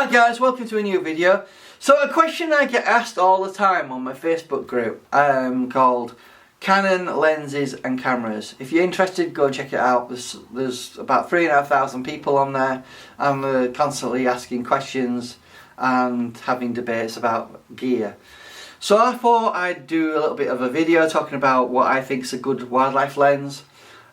Hi guys, welcome to a new video. So a question I get asked all the time on my Facebook group called Canon Lenses and Cameras. If you're interested, go and check it out. There's about 3,500 people on there, and we're constantly asking questions and having debates about gear. So I thought I'd do a little bit of a video talking about what I think is a good wildlife lens.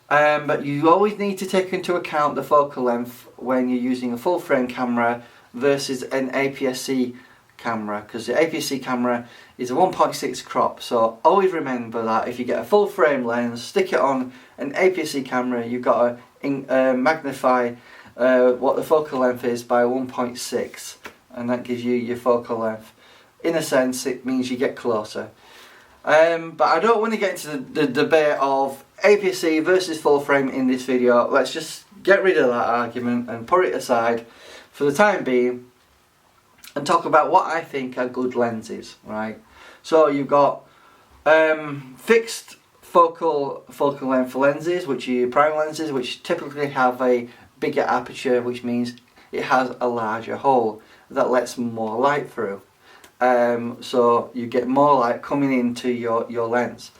But you always need to take into account the focal length when you're using a full frame camera versus an APS-C camera, because the APS-C camera is a 1.6 crop. So always remember that if you get a full frame lens, stick it on an APS-C camera, you've got to magnify what the focal length is by 1.6, and that gives you your focal length. In a sense, it means you get closer. But I don't want to get into the debate of APS-C versus full frame in this video. Let's just get rid of that argument and put it aside for the time being and talk about what I think are good lenses, right? So you've got fixed focal length lenses, which are your prime lenses, which typically have a bigger aperture, which means it has a larger hole that lets more light through. So you get more light coming into your lens.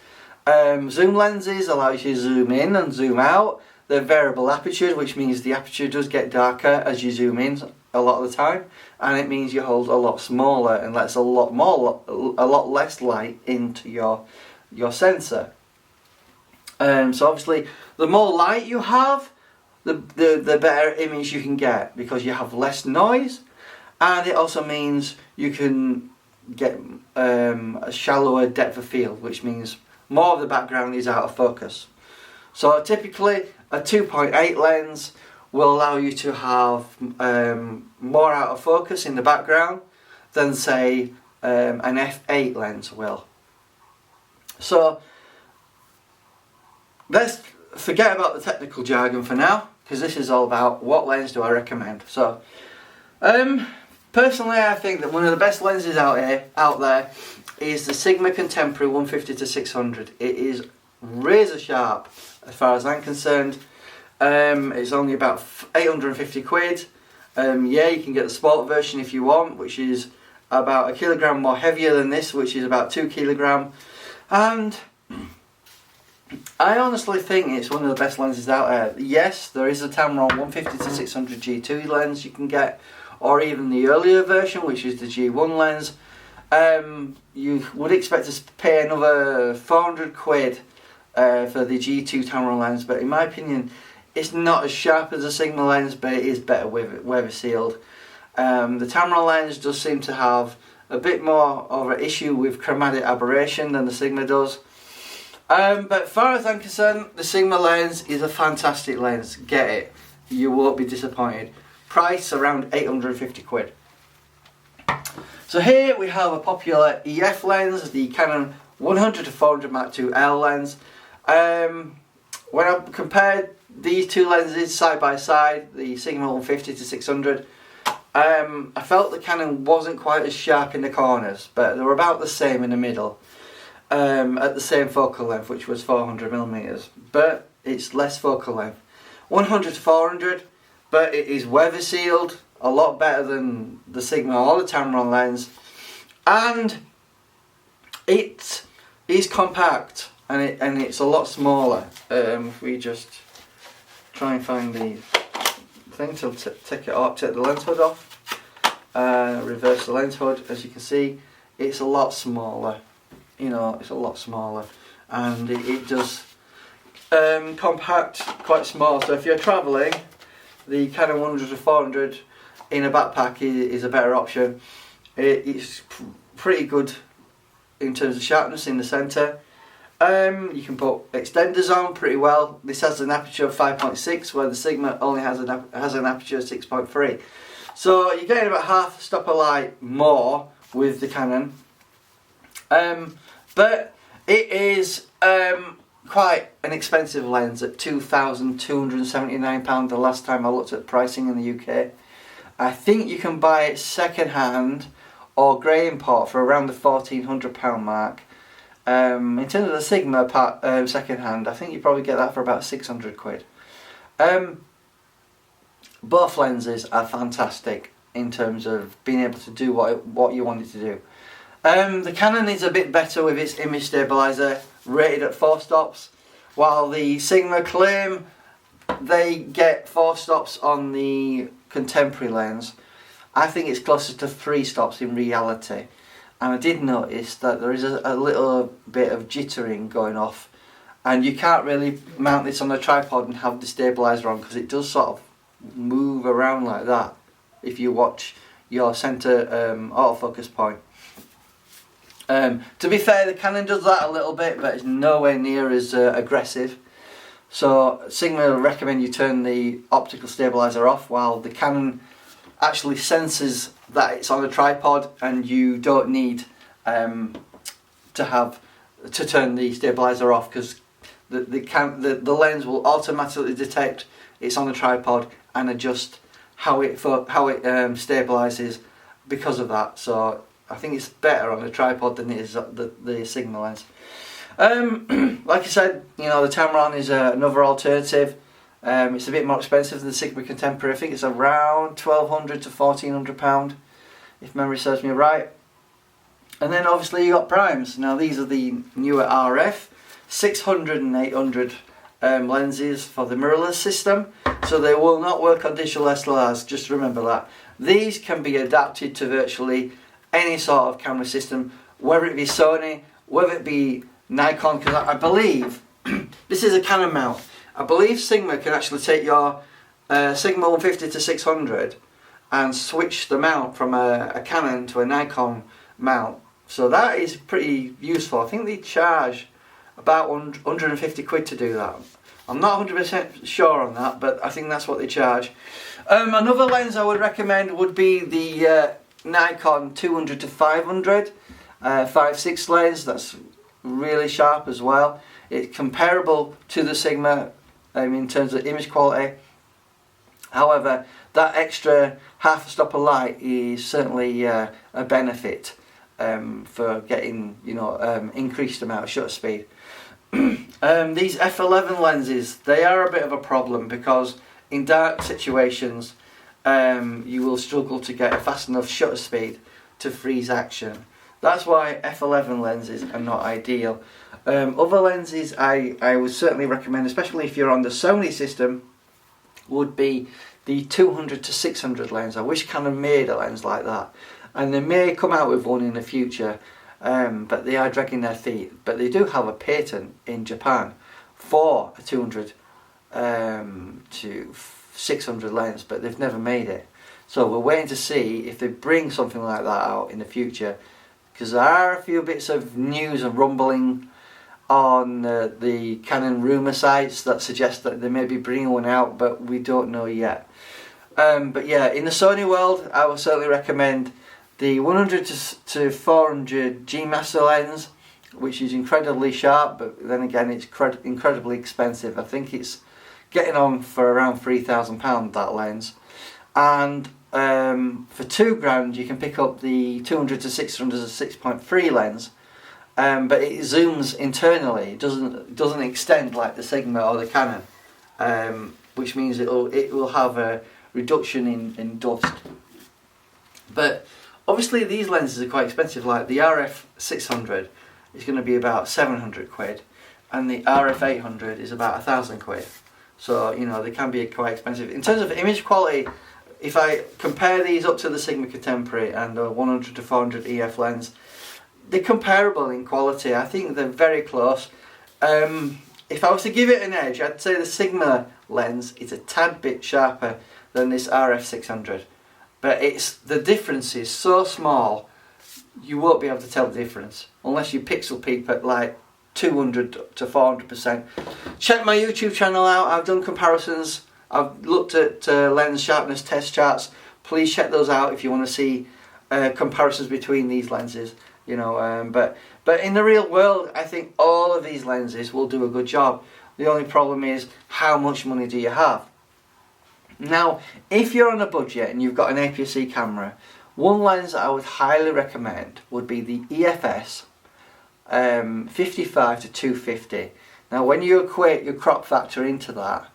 Zoom lenses allows you to zoom in and zoom out. They're variable apertures, which means the aperture does get darker as you zoom in a lot of the time, and it means you hold a lot smaller and lets a lot less light into your sensor. So obviously, the more light you have, the better image you can get, because you have less noise, and it also means you can get a shallower depth of field, which means more of the background is out of focus. So typically a 2.8 lens will allow you to have more out of focus in the background than say an f8 lens will. So let's forget about the technical jargon for now, because this is all about what lens do I recommend. So personally, I think that one of the best lenses out there is the Sigma Contemporary 150-600. It is razor sharp as far as I'm concerned. It's only about 850 quid. Yeah, you can get the sport version if you want, which is about 1 kilogram more heavier than this, which is about 2 kilogram. And I honestly think it's one of the best lenses out there. Yes, there is a Tamron 150-600 G2 lens you can get, or even the earlier version, which is the G1 lens. You would expect to pay another 400 quid for the G2 Tamron lens, but in my opinion, it's not as sharp as a Sigma lens, but it is better weather sealed. The Tamron lens does seem to have a bit more of an issue with chromatic aberration than the Sigma does. But as far as I'm concerned, the Sigma lens is a fantastic lens. Get it, you won't be disappointed. Price around 850 quid. So here we have a popular EF lens, the Canon 100-400 Mark II L lens. When I compared these two lenses side by side, the Sigma 150-600, I felt the Canon wasn't quite as sharp in the corners, but they were about the same in the middle, at the same focal length, which was 400mm, but it's less focal length. 100-400, but it is weather sealed, a lot better than the Sigma or the Tamron lens, and it is compact, and it's a lot smaller. If we just try and find the thing to take it off, take the lens hood off, reverse the lens hood, as you can see, it's a lot smaller. You know, it's a lot smaller, and it does compact quite small. So if you're travelling, the Canon 100-400 in a backpack is a better option. It's pretty good in terms of sharpness in the centre. You can put extenders on pretty well. This has an aperture of 5.6, where the Sigma only has an aperture of 6.3. So you're getting about half a stop of light more with the Canon. But it is quite an expensive lens at £2,279 the last time I looked at pricing in the UK. I think you can buy it second-hand or grey import for around the £1,400 mark. In terms of the Sigma second-hand, I think you probably get that for about 600 quid. Both lenses are fantastic. in terms of being able to do what you want it to do. The Canon is a bit better with its image stabilizer, rated at 4 stops, while the Sigma claim they get 4 stops on the contemporary lens. I think it's closer to 3 stops in reality, and I did notice that there is a little bit of jittering going off, and you can't really mount this on a tripod and have the stabilizer on, because it does sort of move around like that if you watch your center autofocus point. To be fair, the Canon does that a little bit, but it's nowhere near as aggressive. So Sigma recommend you turn the optical stabilizer off, while the Canon actually senses that it's on a tripod, and you don't need to turn the stabilizer off, because the lens will automatically detect it's on a tripod and adjust how it stabilizes because of that. So I think it's better on a tripod than it is the Sigma lens. Like I said, you know, the Tamron is another alternative. It's a bit more expensive than the Sigma Contemporary. I think it's around £1,200 to £1,400, if memory serves me right. And then obviously you got primes. Now these are the newer RF 600 and 800 lenses for the mirrorless system, so they will not work on digital SLRs. Just remember that. These can be adapted to virtually any sort of camera system, whether it be Sony, whether it be Nikon, because I believe this is a Canon mount. I believe Sigma can actually take your Sigma 150 to 600 and switch the mount from a Canon to a Nikon mount. So that is pretty useful. I think they charge about 150 quid to do that. I'm not 100% sure on that, but I think that's what they charge. Another lens I would recommend would be the Nikon 200 to 500 5.6 lens. That's really sharp as well. It's comparable to the Sigma in terms of image quality. However, that extra half a stop of light is certainly a benefit for getting, you know, increased amount of shutter speed. These f11 lenses, they are a bit of a problem, because in dark situations you will struggle to get a fast enough shutter speed to freeze action. That's why f11 lenses are not ideal. Other lenses I would certainly recommend, especially if you're on the Sony system, would be the 200 to 600 lens. I wish Canon made a lens like that, and they may come out with one in the future, but they are dragging their feet. But they do have a patent in Japan for a 200 to 600 lens, but they've never made it. So we're waiting to see if they bring something like that out in the future, because there are a few bits of news and rumbling on the Canon rumour sites that suggest that they may be bringing one out, but we don't know yet. But yeah, in the Sony world, I would certainly recommend the 100 to 400 G Master lens, which is incredibly sharp, but then again it's incredibly expensive. I think it's getting on for around £3,000, that lens. And for £2,000 you can pick up the 200 to 600 as a 6.3 lens, but it zooms internally. It doesn't extend like the Sigma or the Canon, which means it will have a reduction in dust. But obviously these lenses are quite expensive. Like the RF 600 is going to be about 700 quid, and the RF 800 is about 1,000 quid. So, you know, they can be quite expensive. In terms of image quality, if I compare these up to the Sigma Contemporary and the 100 to 400 EF lens, they're comparable in quality. I think they're very close. If I was to give it an edge, I'd say the Sigma lens is a tad bit sharper than this RF 600. But the difference is so small, you won't be able to tell the difference unless you pixel peep at like 200 to 400%. Check my YouTube channel out. I've done comparisons. I've looked at lens sharpness test charts. Please check those out if you want to see comparisons between these lenses. You know, but in the real world, I think all of these lenses will do a good job. The only problem is, how much money do you have? Now, if you're on a budget and you've got an APS-C camera, one lens I would highly recommend would be the EFS 55 to 250. Now, when you equate your crop factor into that,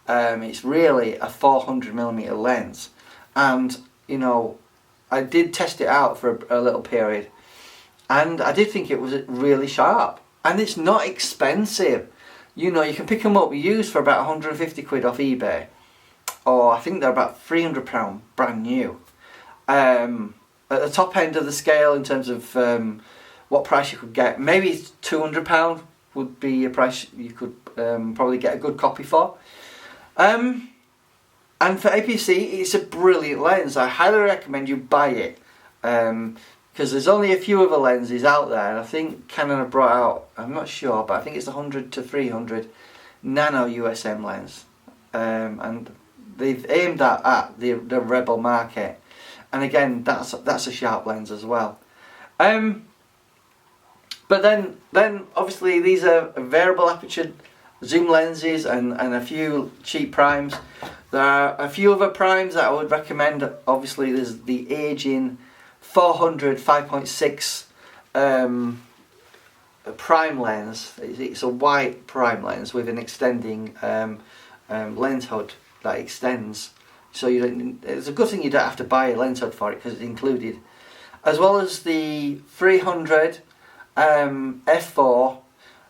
it's really a 400mm lens, and you know, I did test it out for a little period, and I did think it was really sharp, and it's not expensive. You know, you can pick them up used for about 150 quid off eBay, or I think they're about £300 brand new. At the top end of the scale in terms of what price you could get, maybe £200 would be a price you could probably get a good copy for. And for APC, it's a brilliant lens. I highly recommend you buy it, because there's only a few other lenses out there, and I think Canon have brought out, I'm not sure, but I think it's 100 to 300 nano USM lens, and they've aimed that at the Rebel market, and again, that's a sharp lens as well. But then obviously these are variable aperture zoom lenses and a few cheap primes. There are a few other primes that I would recommend. Obviously there's the Aging 400 5.6 prime lens. It's a white prime lens with an extending lens hood that extends. So it's a good thing you don't have to buy a lens hood for it because it's included. As well as the 300 f4.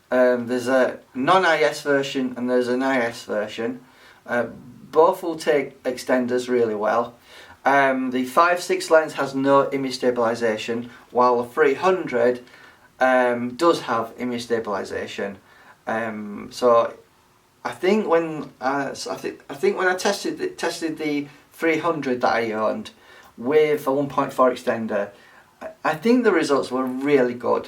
There's a non-IS version and there's an IS version. Both will take extenders really well. The 5.6 lens has no image stabilization, while the 300 does have image stabilization. So I think when I tested the 300 that I owned with a 1.4 extender, I think the results were really good.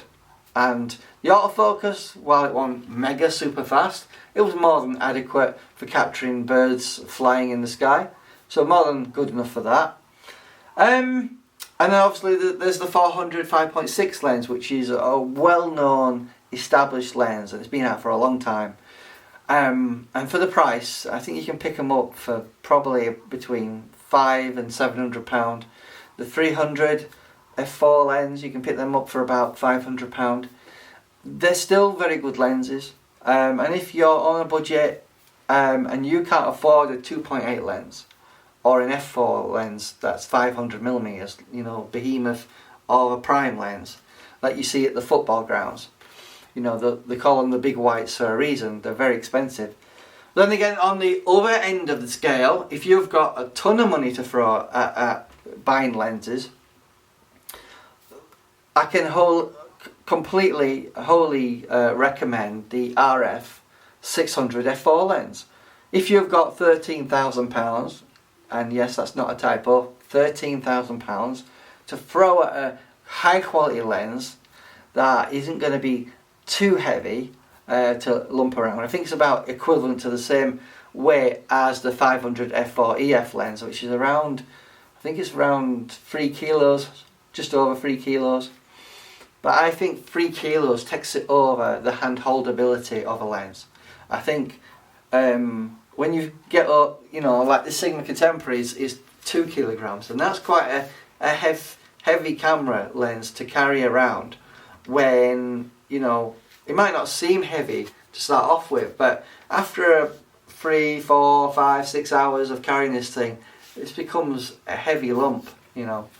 And the autofocus, while it wasn't mega super fast, it was more than adequate for capturing birds flying in the sky. So more than good enough for that. And then obviously there's the 400 5.6 lens, which is a well-known established lens, and it's been out for a long time. And for the price, I think you can pick them up for probably between £500 and £700. The 300 f4 lens, you can pick them up for about £500. They're still very good lenses, and if you're on a budget and you can't afford a 2.8 lens or an f4 lens that's 500mm, you know, behemoth, or a prime lens like you see at the football grounds, you know, they call them the big whites for a reason. They're very expensive. Then again, on the other end of the scale, if you've got a ton of money to throw at buying lenses, I can wholly recommend the RF 600 f4 lens. If you've got £13,000, and yes, that's not a typo, £13,000 to throw at a high quality lens that isn't going to be too heavy to lump around. I think it's about equivalent to the same weight as the 500 f4 EF lens, which is around, I think it's around 3 kilos, just over 3 kilos. But I think 3 kilos takes it over the hand holdability of a lens. I think when you get up, you know, like the Sigma Contemporary is 2 kilograms, and that's quite a heavy camera lens to carry around when, you know, it might not seem heavy to start off with, but after 3, 4, 5, 6 hours of carrying this thing, it becomes a heavy lump, you know.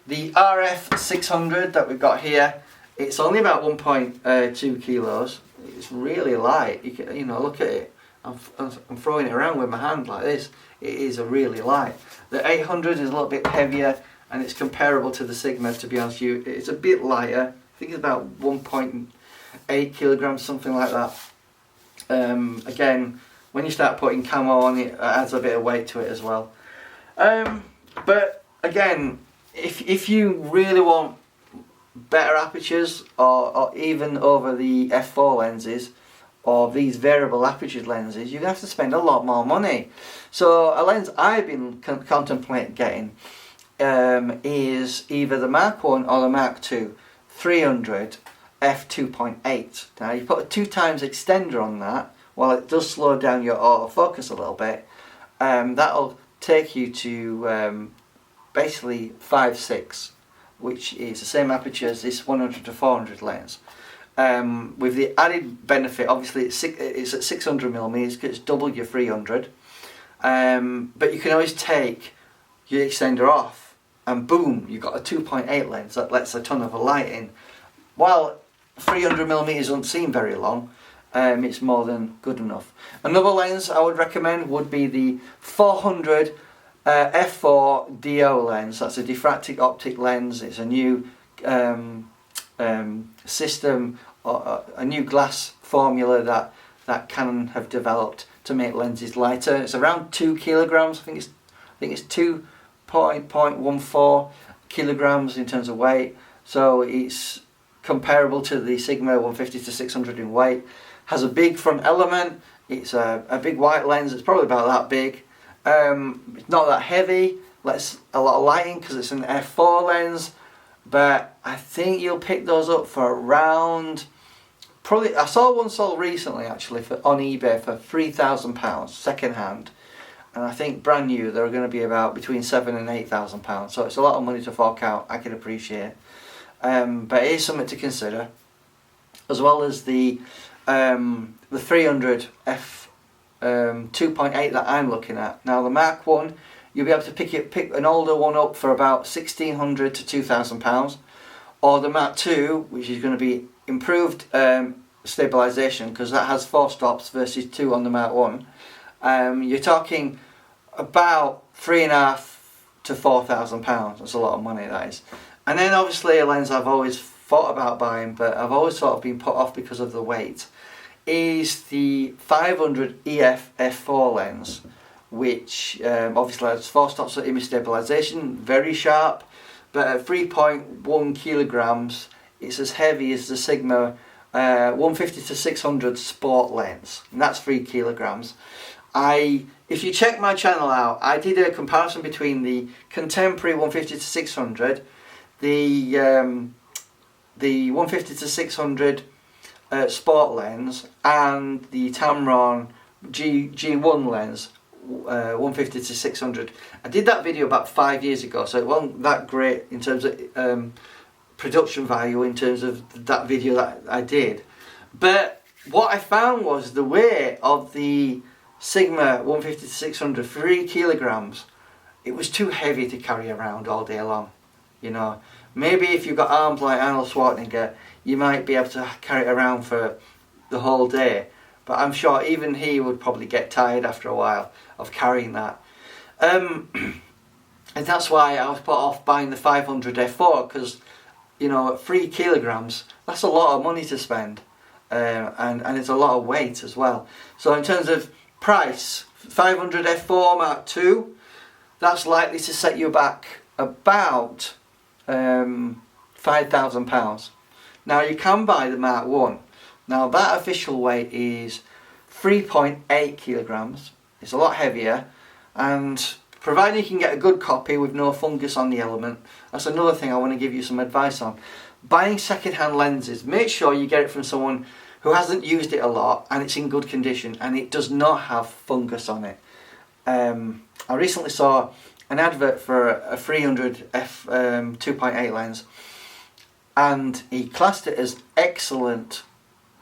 The RF 600 that we've got here, it's only about 1.2 kilos. It's really light. You know, look at it. I'm throwing it around with my hand like this. It is a really light. The 800 is a little bit heavier, and it's comparable to the Sigma, to be honest with you. It's a bit lighter. I think it's about 1.8 kilograms, something like that. Again, when you start putting camo on, it adds a bit of weight to it as well. But again, if you really want better apertures, or even over the f4 lenses, or these variable aperture lenses, you're going to have to spend a lot more money. So a lens I've been contemplating getting is either the Mark 1 or the Mark 2 300 f2.8. Now you put a 2 times extender on that, while it does slow down your autofocus a little bit, that'll take you to basically 5.6, which is the same aperture as this 100 to 400 lens. With the added benefit, obviously it's at 600mm, it's double your 300. But you can always take your extender off, and boom, you've got a 2.8 lens that lets a ton of light in. While 300mm doesn't seem very long, it's more than good enough. Another lens I would recommend would be the 400 f4 DO lens. That's a diffractive optic lens. It's a new system, or a new glass formula that Canon have developed to make lenses lighter. It's around 2 kilograms. I think it's 2.14 kilograms in terms of weight. So it's comparable to the Sigma 150 to 600 in weight. Has a big front element. It's a big white lens. It's probably about that big. It's not that heavy. Lets a lot of light in because it's an f4 lens. But I think you'll pick those up for around, probably, I saw one sold recently actually on eBay for £3,000 second hand, and I think brand new they're going to be about between £7,000 and £8,000. So it's a lot of money to fork out. I can appreciate, but it is something to consider, as well as the 300 f 2.8 that I'm looking at now. The Mark 1, you'll be able to pick an older one up for about £1,600 to £2,000, or the Mark 2, which is going to be improved stabilisation because that has 4 stops versus 2 on the Mark 1. You're talking about £3,500 to £4,000. That's a lot of money, that is. And then obviously a lens I've always thought about buying, but I've always sort of been put off because of the weight, is the 500 EF f4 lens, which obviously has 4 stops of image stabilisation, very sharp, but at 3.1 kilograms it's as heavy as the Sigma 150 to 600 sport lens, and that's 3 kilograms. If you check my channel out, I did a comparison between the contemporary 150 to 600, the 150 to 600 sport lens, and the Tamron G1 lens 150 to 600. I did that video about 5 years ago, so it wasn't that great in terms of production value in terms of that video that I did. But what I found was the weight of the Sigma 150 to 600, 3 kilograms, it was too heavy to carry around all day long. You know, maybe if you've got arms like Arnold Schwarzenegger, you might be able to carry it around for the whole day. But I'm sure even he would probably get tired after a while of carrying that. And that's why I was put off buying the 500 f4, because, you know, at 3 kilograms, that's a lot of money to spend. And it's a lot of weight as well. So in terms of price, 500 f4 Mark II, that's likely to set you back about £5,000. Now you can buy the Mark 1. Now that official weight is 3.8 kilograms. It's a lot heavier, and provided you can get a good copy with no fungus on the element, that's another thing I want to give you some advice on. Buying second-hand lenses, make sure you get it from someone who hasn't used it a lot and it's in good condition and it does not have fungus on it. I recently saw an advert for a 300 f 2.8 lens, and he classed it as excellent,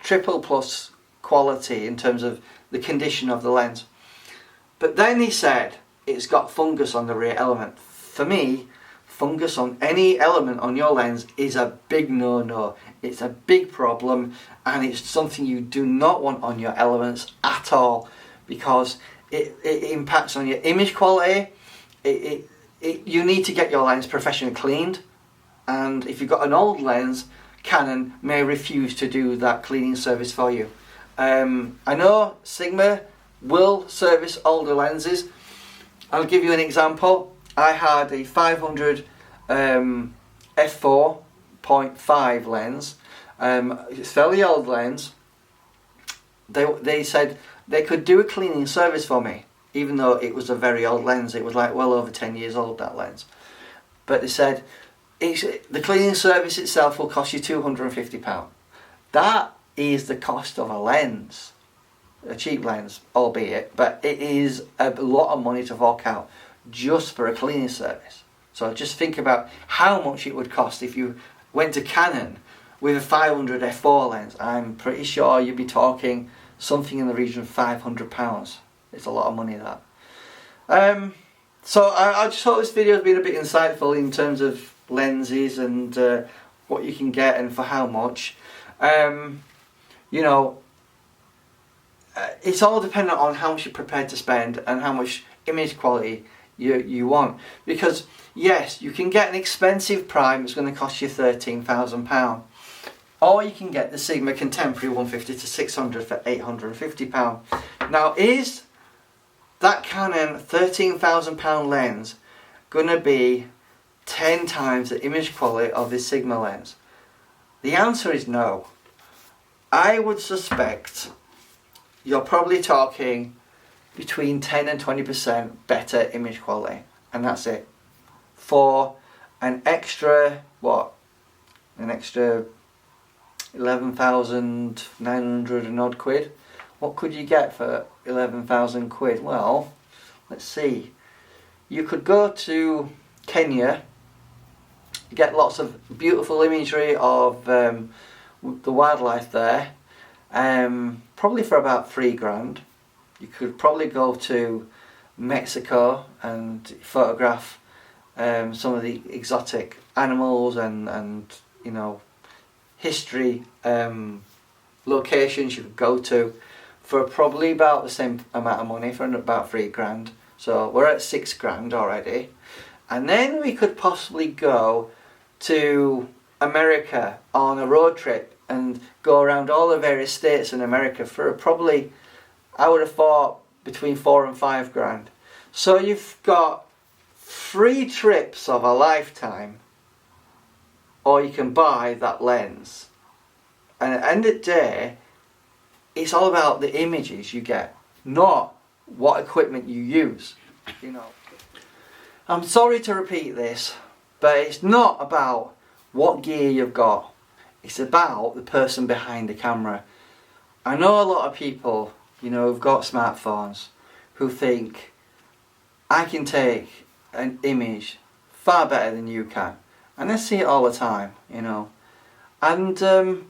triple plus quality in terms of the condition of the lens. But then he said it's got fungus on the rear element. For me, fungus on any element on your lens is a big no-no. It's a big problem, and it's something you do not want on your elements at all, because it impacts on your image quality. You need to get your lens professionally cleaned, and if you've got an old lens, Canon may refuse to do that cleaning service for you. I know Sigma will service older lenses. I'll give you an example. I had a 500 f4.5 lens. It's a fairly old lens. They said they could do a cleaning service for me, even though it was a very old lens. It was like well over 10 years old, that lens. But they said the cleaning service itself will cost you £250. That is the cost of a lens. A cheap lens, albeit, but it is a lot of money to fork out just for a cleaning service. So just think about how much it would cost if you went to Canon with a 500 f4 lens. I'm pretty sure you'd be talking something in the region of £500. It's a lot of money, that. So I just hope this video has been a bit insightful in terms of lenses and what you can get and for how much. You know, it's all dependent on how much you're prepared to spend and how much image quality you want. Because yes, you can get an expensive prime that's going to cost you £13,000, or you can get the Sigma Contemporary 150 to 600 for £850. Now, is that Canon £13,000 lens going to be 10 times the image quality of this Sigma lens? The answer is no. I would suspect you're probably talking between 10 and 20% better image quality, and that's it. For an extra, what? An extra 11,900 and odd quid. What could you get for 11,000 quid? Well, let's see. You could go to Kenya, get lots of beautiful imagery of the wildlife there, probably for about £3,000. You could probably go to Mexico and photograph some of the exotic animals and you know, history locations you could go to for probably about the same amount of money, for about £3,000. So we're at £6,000 already. And then we could possibly go to America on a road trip and go around all the various states in America for probably, I would have thought, between £4,000 and £5,000. So you've got 3 trips of a lifetime, or you can buy that lens. And at the end of the day, it's all about the images you get, not what equipment you use. You know, I'm sorry to repeat this, but it's not about what gear you've got. It's about the person behind the camera. I know a lot of people, you know, who've got smartphones who think, I can take an image far better than you can. And I see it all the time, you know. And the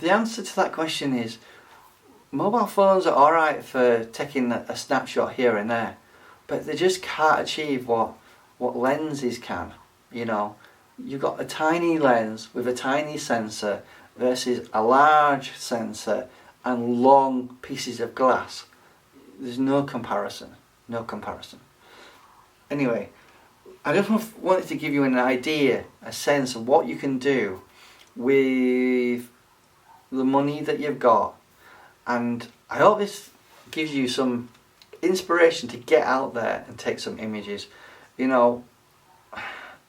answer to that question is, mobile phones are alright for taking a snapshot here and there, but they just can't achieve what lenses can, you know. You've got a tiny lens with a tiny sensor versus a large sensor and long pieces of glass. There's no comparison, no comparison. Anyway, I just wanted to give you an idea, a sense of what you can do with the money that you've got. And I hope this gives you some inspiration to get out there and take some images. You know,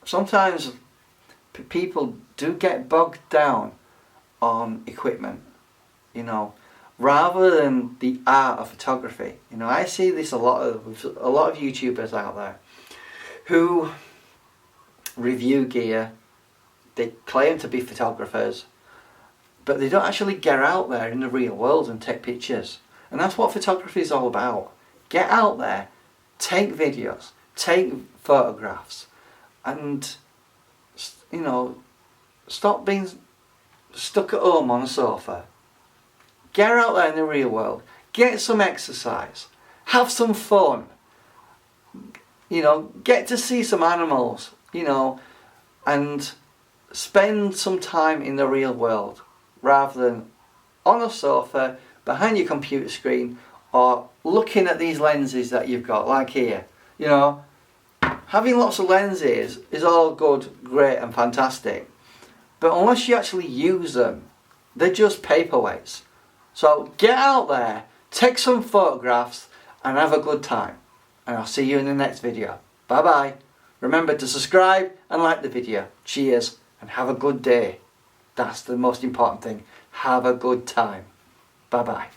sometimes people do get bogged down on equipment, you know, rather than the art of photography. You know, I see this with a lot of YouTubers out there who review gear. They claim to be photographers, but they don't actually get out there in the real world and take pictures. And that's what photography is all about. Get out there, take videos, take photographs, and, you know, stop being stuck at home on a sofa. Get out there in the real world, get some exercise, have some fun, you know, get to see some animals, you know, and spend some time in the real world rather than on a sofa behind your computer screen or looking at these lenses that you've got, like here. You know, having lots of lenses is all good, great and fantastic, but unless you actually use them, they're just paperweights. So get out there, take some photographs and have a good time. And I'll see you in the next video. Bye bye. Remember to subscribe and like the video. Cheers and have a good day. That's the most important thing. Have a good time. Bye bye.